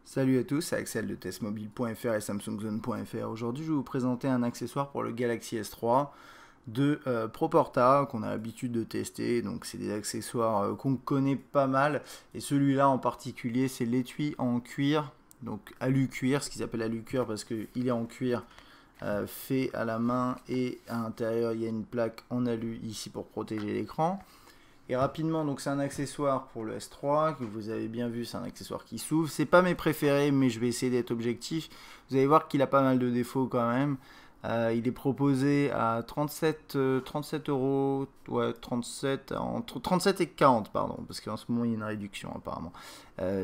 Salut à tous, c'est Axel de testmobile.fr et samsungzone.fr. Aujourd'hui, je vais vous présenter un accessoire pour le Galaxy S3 de Proporta qu'on a l'habitude de tester. Donc, c'est des accessoires qu'on connaît pas mal. Et celui-là en particulier, c'est l'étui en cuir, donc alu-cuir, ce qu'ils appellent alu-cuir parce qu'il est en cuir fait à la main et à l'intérieur, il y a une plaque en alu ici pour protéger l'écran. Et rapidement, donc c'est un accessoire pour le S3 que vous avez bien vu, c'est un accessoire qui s'ouvre. C'est pas mes préférés, mais je vais essayer d'être objectif. Vous allez voir qu'il a pas mal de défauts quand même. Il est proposé à 37 euros, ouais, 37, entre 37 et 40, pardon, parce qu'en ce moment il y a une réduction apparemment.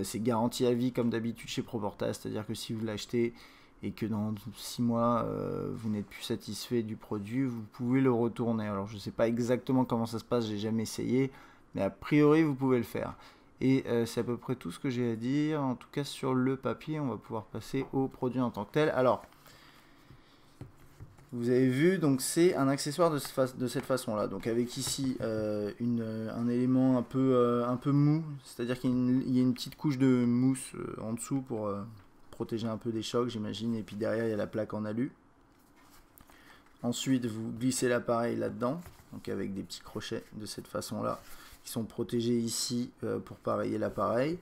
C'est garanti à vie comme d'habitude chez Proporta, c'est-à-dire que si vous l'achetez et que dans 6 mois vous n'êtes plus satisfait du produit, vous pouvez le retourner. Alors je ne sais pas exactement comment ça se passe, j'ai jamais essayé, mais a priori vous pouvez le faire. Et c'est à peu près tout ce que j'ai à dire, en tout cas sur le papier. On va pouvoir passer au produit en tant que tel. Alors, vous avez vu, donc c'est un accessoire de cette façon-là. Donc avec ici un élément un peu mou, c'est-à-dire qu'il y a une petite couche de mousse en dessous pour protéger un peu des chocs, j'imagine. Et puis derrière, il y a la plaque en alu. Ensuite, vous glissez l'appareil là-dedans, donc avec des petits crochets de cette façon-là, qui sont protégés ici pour pareiller l'appareil.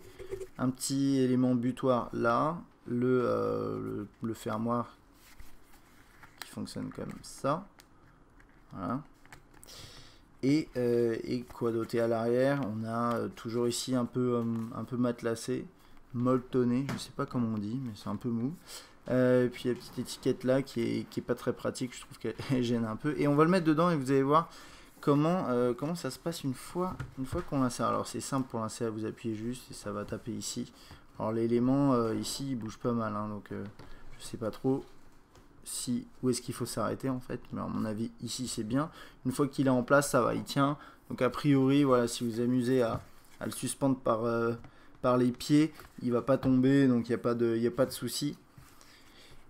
Un petit élément butoir là, le fermoir qui fonctionne comme ça. Voilà. Et quoi d'autre? Et à l'arrière, on a toujours ici un peu matelassé, molletonné, je sais pas comment on dit, mais c'est un peu mou. Et puis la petite étiquette là qui est pas très pratique, je trouve qu'elle gêne un peu. Et on va le mettre dedans et vous allez voir comment ça se passe une fois qu'on l'insère. Alors c'est simple pour l'insérer, vous appuyez juste et ça va taper ici. Alors l'élément ici il bouge pas mal, hein, donc je sais pas trop où est-ce qu'il faut s'arrêter en fait, mais à mon avis ici c'est bien. Une fois qu'il est en place, ça va, il tient. Donc a priori, voilà, si vous vous amusez à le suspendre par les pieds, il va pas tomber, donc il n'y a pas de souci.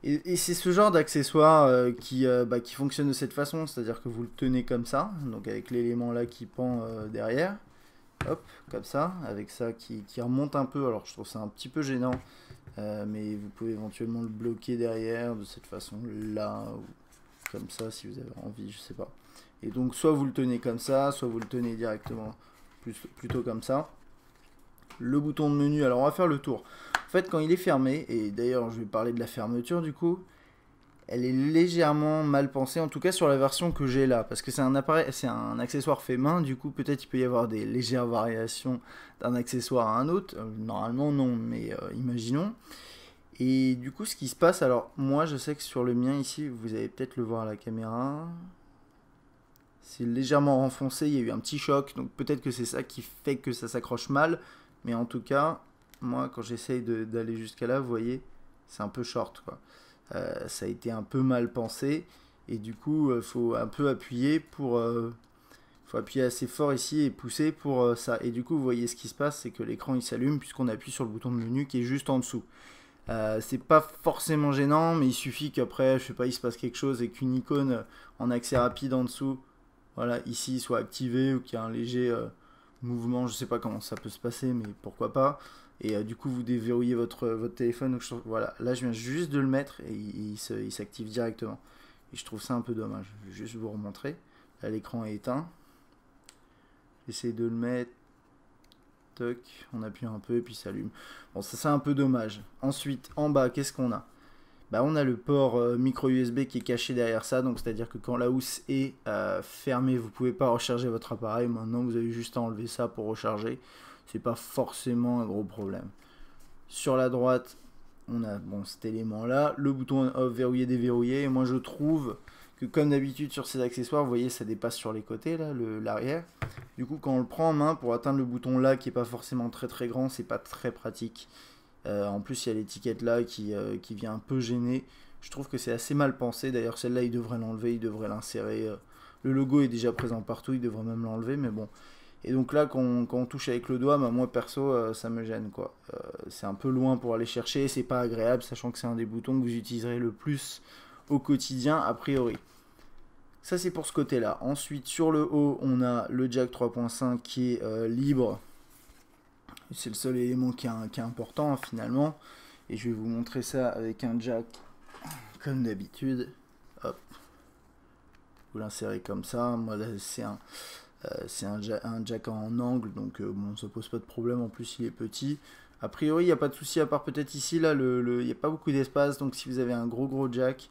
Et c'est ce genre d'accessoire qui fonctionne de cette façon, c'est-à-dire que vous le tenez comme ça, donc avec l'élément là qui pend derrière, hop, comme ça, avec ça qui remonte un peu. Alors je trouve ça un petit peu gênant, mais vous pouvez éventuellement le bloquer derrière de cette façon là, ou comme ça si vous avez envie, je sais pas. Et donc soit vous le tenez comme ça, soit vous le tenez directement plutôt comme ça. Le bouton de menu, alors on va faire le tour. En fait, quand il est fermé, et d'ailleurs je vais parler de la fermeture du coup, elle est légèrement mal pensée, en tout cas sur la version que j'ai là, parce que c'est un appareil, c'est un accessoire fait main, du coup peut-être il peut y avoir des légères variations d'un accessoire à un autre. Normalement non, mais imaginons. Et du coup ce qui se passe, alors moi je sais que sur le mien ici, vous allez peut-être le voir à la caméra, c'est légèrement renfoncé, il y a eu un petit choc, donc peut-être que c'est ça qui fait que ça s'accroche mal. Mais en tout cas, moi, quand j'essaye d'aller jusqu'à là, vous voyez, c'est un peu short, quoi. Ça a été un peu mal pensé. Et du coup, il faut un peu appuyer faut appuyer assez fort ici et pousser pour ça. Et du coup, vous voyez ce qui se passe, c'est que l'écran, il s'allume puisqu'on appuie sur le bouton de menu qui est juste en dessous. C'est pas forcément gênant, mais il suffit qu'après, je sais pas, il se passe quelque chose et qu'une icône en accès rapide en dessous, voilà, ici, soit activée ou qu'il y a un léger mouvement, je sais pas comment ça peut se passer, mais pourquoi pas. Et du coup, vous déverrouillez votre téléphone. Donc voilà, là, je viens juste de le mettre et il s'active directement. Et je trouve ça un peu dommage. Je vais juste vous remontrer. Là, l'écran est éteint. J'essaie de le mettre. Toc, on appuie un peu et puis ça s'allume. Bon, ça c'est un peu dommage. Ensuite, en bas, qu'est-ce qu'on a? Bah, on a le port micro USB qui est caché derrière ça, donc c'est-à-dire que quand la housse est fermée, vous pouvez pas recharger votre appareil. Maintenant, vous avez juste à enlever ça pour recharger. C'est pas forcément un gros problème. Sur la droite, on a cet élément-là, le bouton off, verrouiller, déverrouiller. Et moi, je trouve que comme d'habitude sur ces accessoires, vous voyez, ça dépasse sur les côtés, là, l'arrière. Du coup, quand on le prend en main pour atteindre le bouton là, qui est pas forcément très grand, c'est pas très pratique. En plus, il y a l'étiquette là qui vient un peu gêner. Je trouve que c'est assez mal pensé. D'ailleurs, celle-là, il devrait l'enlever, il devrait l'insérer. Le logo est déjà présent partout, il devrait même l'enlever, mais bon. Et donc là, quand on touche avec le doigt, bah, moi perso, ça me gêne, quoi. C'est un peu loin pour aller chercher, c'est pas agréable, sachant que c'est un des boutons que vous utiliserez le plus au quotidien, a priori. Ça, c'est pour ce côté-là. Ensuite, sur le haut, on a le jack 3.5 qui est libre. C'est le seul élément qui est important finalement. Et je vais vous montrer ça avec un jack comme d'habitude. Hop, vous l'insérez comme ça. Moi là c'est un jack en angle, donc bon, ça pose pas de problème. En plus il est petit. A priori il n'y a pas de souci, à part peut-être ici là, il n'y a pas beaucoup d'espace, donc si vous avez un gros jack,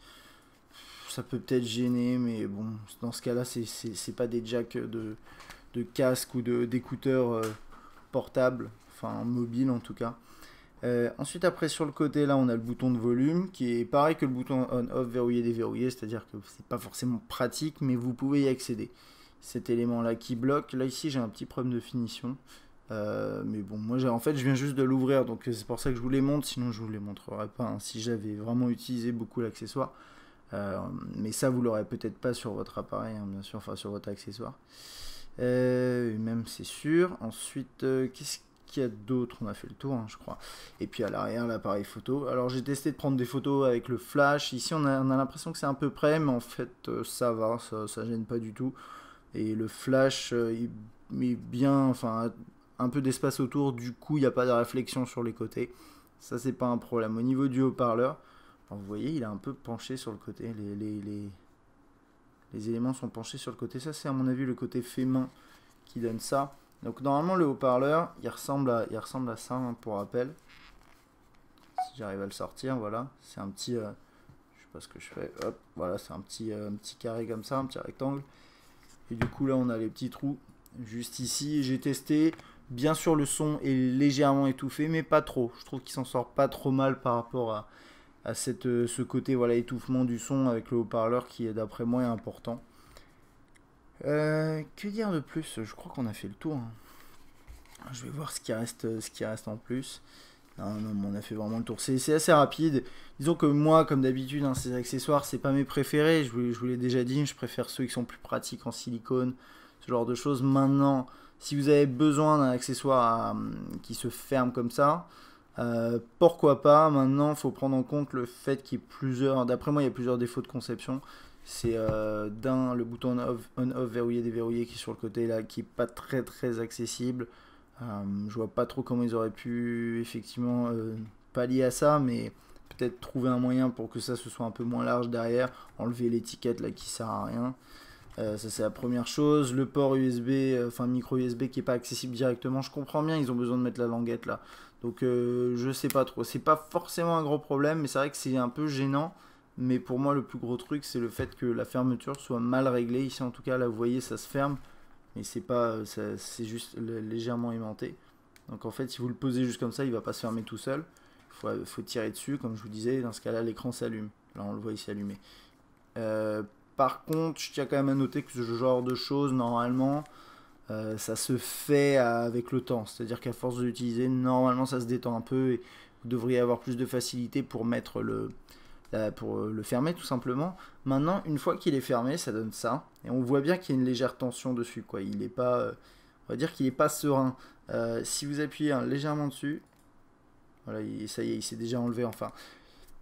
ça peut peut-être gêner, mais bon, dans ce cas là c'est pas des jacks de casque ou d'écouteurs portables, enfin mobile en tout cas. Ensuite après sur le côté là on a le bouton de volume qui est pareil que le bouton on off verrouillé déverrouillé, c'est à dire que c'est pas forcément pratique mais vous pouvez y accéder. Cet élément là qui bloque, là ici j'ai un petit problème de finition, mais bon moi en fait je viens juste de l'ouvrir, donc c'est pour ça que je vous les montre, sinon je vous les montrerai pas hein, si j'avais vraiment utilisé beaucoup l'accessoire. Mais ça vous l'aurez peut-être pas sur votre appareil hein, bien sûr, enfin sur votre accessoire, même c'est sûr. Ensuite qu'est-ce qu'il y a d'autre? On a fait le tour hein, je crois. Et puis à l'arrière l'appareil photo, alors j'ai testé de prendre des photos avec le flash, ici on a l'impression que c'est un peu près, mais en fait ça va, ça gêne pas du tout. Et le flash il met bien, enfin un peu d'espace autour, du coup il n'y a pas de réflexion sur les côtés, ça c'est pas un problème. Au niveau du haut-parleur, vous voyez il est un peu penché sur le côté, les éléments sont penchés sur le côté, ça c'est à mon avis le côté fait main qui donne ça. Donc normalement le haut-parleur il ressemble à ça hein, pour rappel, si j'arrive à le sortir, voilà, c'est un petit, je sais pas ce que je fais, hop, voilà, c'est un petit carré comme ça, un petit rectangle. Et du coup là on a les petits trous juste ici. J'ai testé, bien sûr le son est légèrement étouffé mais pas trop, je trouve qu'il s'en sort pas trop mal par rapport à ce côté voilà étouffement du son avec le haut-parleur qui est d'après moi est important. Que dire de plus? Je crois qu'on a fait le tour hein. Je vais voir ce qui reste en plus. Non, on a fait vraiment le tour. C'est assez rapide. Disons que moi, comme d'habitude, hein, ces accessoires, c'est pas mes préférés. Je vous l'ai déjà dit, je préfère ceux qui sont plus pratiques en silicone, ce genre de choses. Maintenant, si vous avez besoin d'un accessoire qui se ferme comme ça, pourquoi pas. Maintenant, il faut prendre en compte le fait qu'il y ait plusieurs... D'après moi, il y a plusieurs défauts de conception. C'est le bouton on-off verrouillé déverrouillé qui est sur le côté là, qui est pas très accessible. Je vois pas trop comment ils auraient pu effectivement pallier à ça, mais peut-être trouver un moyen pour que ça se soit un peu moins large derrière, enlever l'étiquette là qui sert à rien. Ça c'est la première chose. Le port USB, enfin micro USB qui est pas accessible directement, je comprends bien, ils ont besoin de mettre la languette là, donc je sais pas trop, c'est pas forcément un gros problème, mais c'est vrai que c'est un peu gênant. Mais pour moi le plus gros truc c'est le fait que la fermeture soit mal réglée. Ici en tout cas là vous voyez ça se ferme, mais c'est pas, c'est juste légèrement aimanté. Donc en fait si vous le posez juste comme ça il va pas se fermer tout seul, faut tirer dessus comme je vous disais. Dans ce cas là l'écran s'allume, là on le voit ici allumé. Par contre je tiens quand même à noter que ce genre de choses normalement ça se fait avec le temps, c'est à dire qu'à force de l'utiliser normalement ça se détend un peu et vous devriez avoir plus de facilité pour mettre pour le fermer tout simplement. Maintenant une fois qu'il est fermé ça donne ça et on voit bien qu'il y a une légère tension dessus quoi. Il est pas, on va dire qu'il est pas serein. Si vous appuyez légèrement dessus, voilà, ça y est, il s'est déjà enlevé enfin.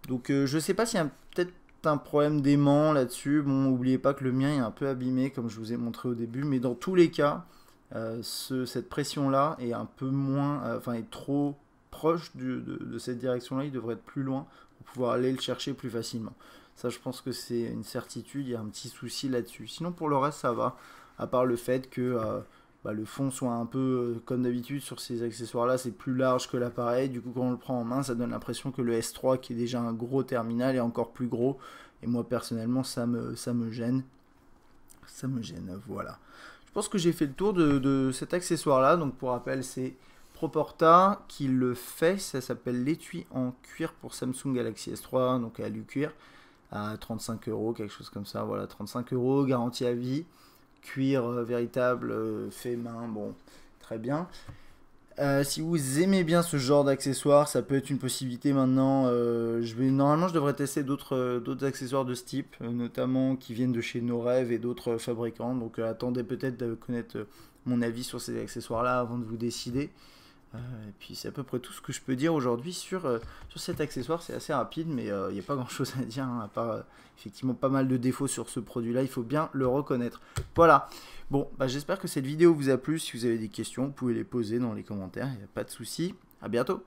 Donc je sais pas s'il y a peut-être un problème d'aimant là-dessus. Bon, n'oubliez pas que le mien est un peu abîmé comme je vous ai montré au début, mais dans tous les cas cette pression là est un peu moins, enfin est trop proche de cette direction là. Il devrait être plus loin pour pouvoir aller le chercher plus facilement. Ça je pense que c'est une certitude, il y a un petit souci là-dessus. Sinon pour le reste ça va, à part le fait que le fond soit un peu comme d'habitude sur ces accessoires là, c'est plus large que l'appareil. Du coup quand on le prend en main ça donne l'impression que le S3 qui est déjà un gros terminal est encore plus gros. Et moi personnellement ça me gêne. Ça me gêne, voilà. Je pense que j'ai fait le tour de cet accessoire là. Donc pour rappel c'est Proporta qui le fait, ça s'appelle l'étui en cuir pour Samsung Galaxy S3, donc à cuir à 35 €, quelque chose comme ça, voilà, 35 €, garantie à vie, cuir véritable, fait main, bon, très bien. Si vous aimez bien ce genre d'accessoires, ça peut être une possibilité maintenant. Normalement je devrais tester d'autres accessoires de ce type, notamment qui viennent de chez No Rêve et d'autres fabricants, donc attendez peut-être de connaître mon avis sur ces accessoires là avant de vous décider. Et puis c'est à peu près tout ce que je peux dire aujourd'hui sur cet accessoire. C'est assez rapide mais il n'y a pas grand chose à dire hein, à part effectivement pas mal de défauts sur ce produit là, il faut bien le reconnaître. Voilà, bon j'espère que cette vidéo vous a plu. Si vous avez des questions vous pouvez les poser dans les commentaires, il n'y a pas de souci. À bientôt.